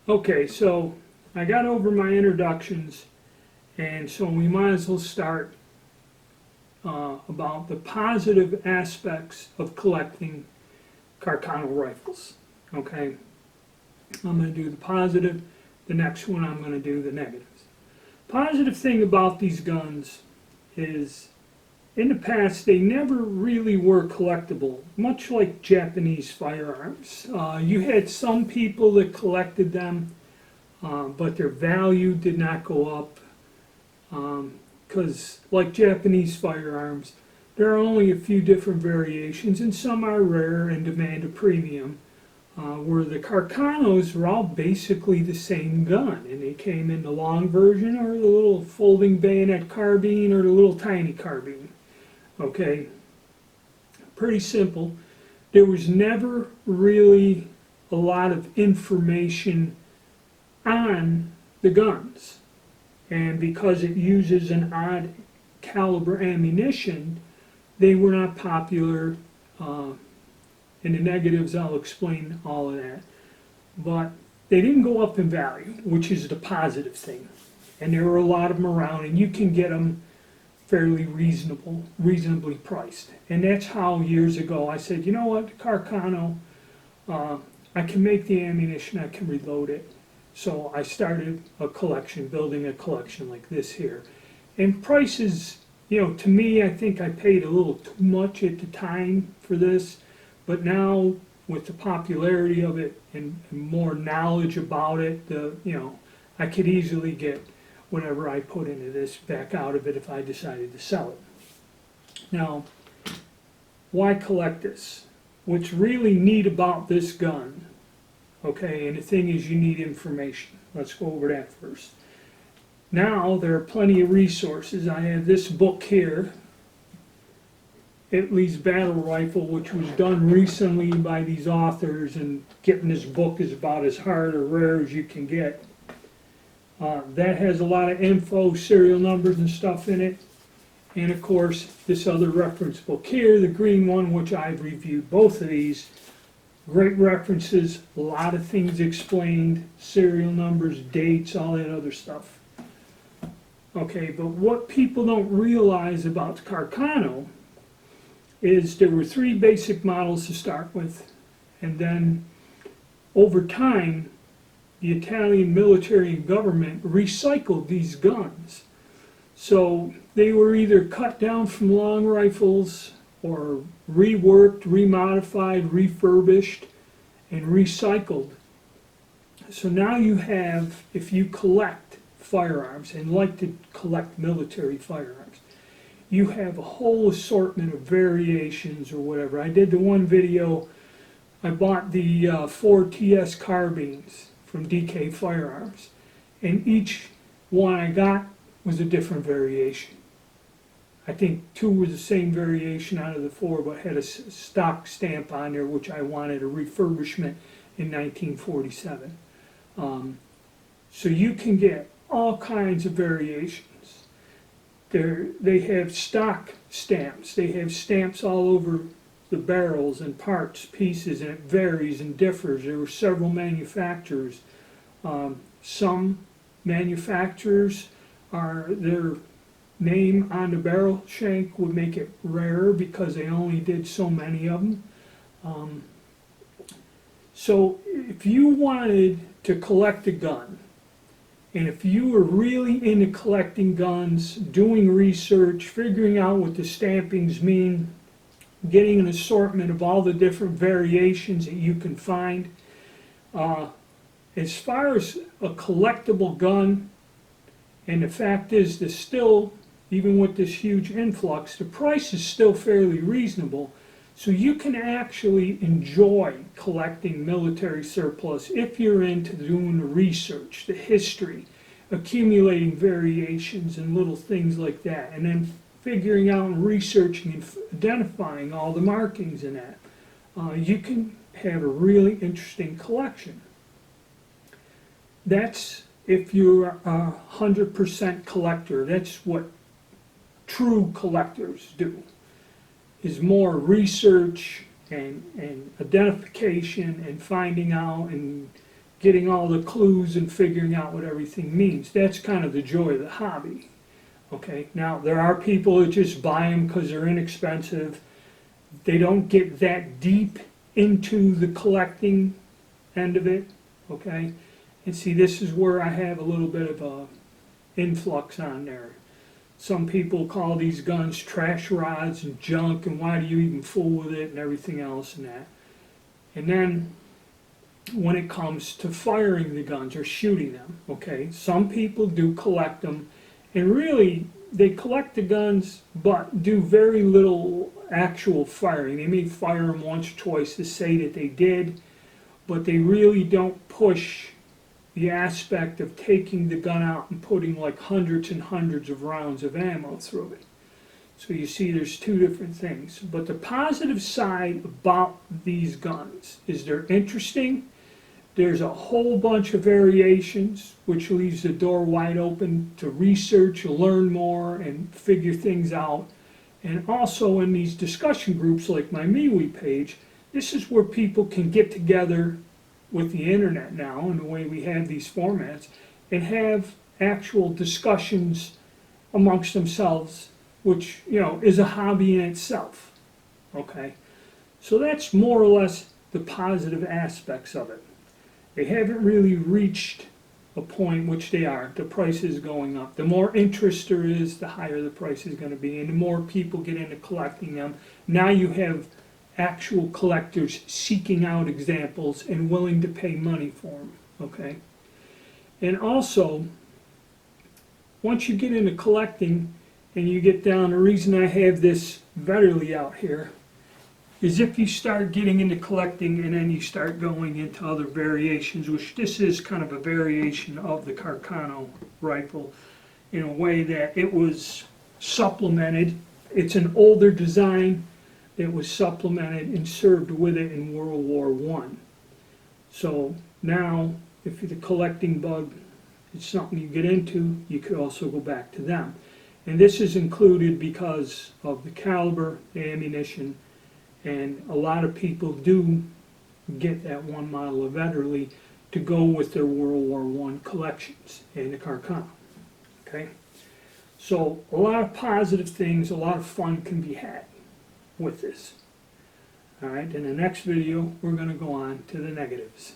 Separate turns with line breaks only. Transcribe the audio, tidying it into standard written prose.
Okay, so I got over my introductions, and so we might as well start about the positive aspects of collecting Carcano rifles. Okay, I'm going to do the positive. The next one I'm going to do the negatives. Positive thing about these guns is in the past they never really were collectible, much like Japanese firearms. You had some people that collected them, but their value did not go up because like Japanese firearms, there are only a few different variations and some are rare and demand a premium. Where the Carcanos were all basically the same gun, and they came in the long version or the little folding bayonet carbine or the little tiny carbine. Okay, pretty simple. There was never really a lot of information on the guns, and because it uses an odd caliber ammunition, they were not popular. In the negatives, I'll explain all of that. But they didn't go up in value, which is the positive thing. And there were a lot of them around, and you can get them fairly reasonably priced. And that's how years ago I said, you know what, Carcano, I can make the ammunition, I can reload it. So I started a collection, building a collection like this here. And prices, to me, I think I paid a little too much at the time for this. But now, with the popularity of it and more knowledge about it, I could easily get whatever I put into this back out of it if I decided to sell it. Now, why collect this? What's really neat about this gun, okay, and the thing is you need information. Let's go over that first. Now, there are plenty of resources. I have this book here, Italy's Battle Rifle, which was done recently by these authors, and getting this book is about as hard or rare as you can get. That has a lot of info, serial numbers and stuff in it. And of course, this other reference book here, the green one, which I've reviewed both of these. Great references, a lot of things explained, serial numbers, dates, all that other stuff. Okay, but what people don't realize about the Carcano is there were 3 basic models to start with, and then over time the Italian military and government recycled these guns. So they were either cut down from long rifles or reworked, remodified, refurbished, and recycled. So now you have, if you collect firearms and like to collect military firearms, you have a whole assortment of variations or whatever. I did the one video, I bought the 4 TS carbines from DK Firearms, and each one I got was a different variation. I think 2 were the same variation out of the 4, but had a stock stamp on there, which I wanted a refurbishment in 1947. So you can get all kinds of variations. They have stock stamps. They have stamps all over the barrels and parts, pieces, and it varies and differs. There were several manufacturers. Some manufacturers their name on the barrel shank would make it rarer because they only did so many of them. So if you wanted to collect a gun, and if you were really into collecting guns, doing research, figuring out what the stampings mean, getting an assortment of all the different variations that you can find, as far as a collectible gun, and the fact is that still, even with this huge influx, the price is still fairly reasonable. So you can actually enjoy collecting military surplus if you're into doing the research, the history, accumulating variations and little things like that, and then figuring out and researching and identifying all the markings in that. You can have a really interesting collection. That's if you're a 100% collector. That's what true collectors do, is more research and identification and finding out and getting all the clues and figuring out what everything means. That's kind of the joy of the hobby. Okay, now there are people that just buy them because they're inexpensive. They don't get that deep into the collecting end of it. Okay, and see, this is where I have a little bit of a influx on there. Some people call these guns trash rods and junk, and why do you even fool with it and everything else and that. And then when it comes to firing the guns or shooting them, okay, some people do collect them, and really they collect the guns but do very little actual firing. They may fire them once or twice to say that they did, but they really don't push the aspect of taking the gun out and putting like hundreds and hundreds of rounds of ammo through it. So you see there's two different things. But the positive side about these guns is they're interesting. There's a whole bunch of variations, which leaves the door wide open to research, learn more, and figure things out. And also in these discussion groups like my MeWe page, this is where people can get together with the internet now and the way we have these formats and have actual discussions amongst themselves, which, you know, is a hobby in itself. Okay, so that's more or less the positive aspects of it. They haven't really reached a point, which they are. The price is going up. The more interest there is, the higher the price is going to be, and the more people get into collecting them. Now you have actual collectors seeking out examples and willing to pay money for them, okay? And also, once you get into collecting and you get down, the reason I have this Vetterli out here is if you start getting into collecting and then you start going into other variations, which this is kind of a variation of the Carcano rifle in a way that it was supplemented. It's an older design. It was supplemented and served with it in World War I. So now, if the collecting bug is something you get into, you could also go back to them. And this is included because of the caliber, the ammunition, and a lot of people do get that one model of Vetterli to go with their World War I collections and the Carcano. Okay? So a lot of positive things, a lot of fun can be had with this. All right, in the next video, we're going to go on to the negatives.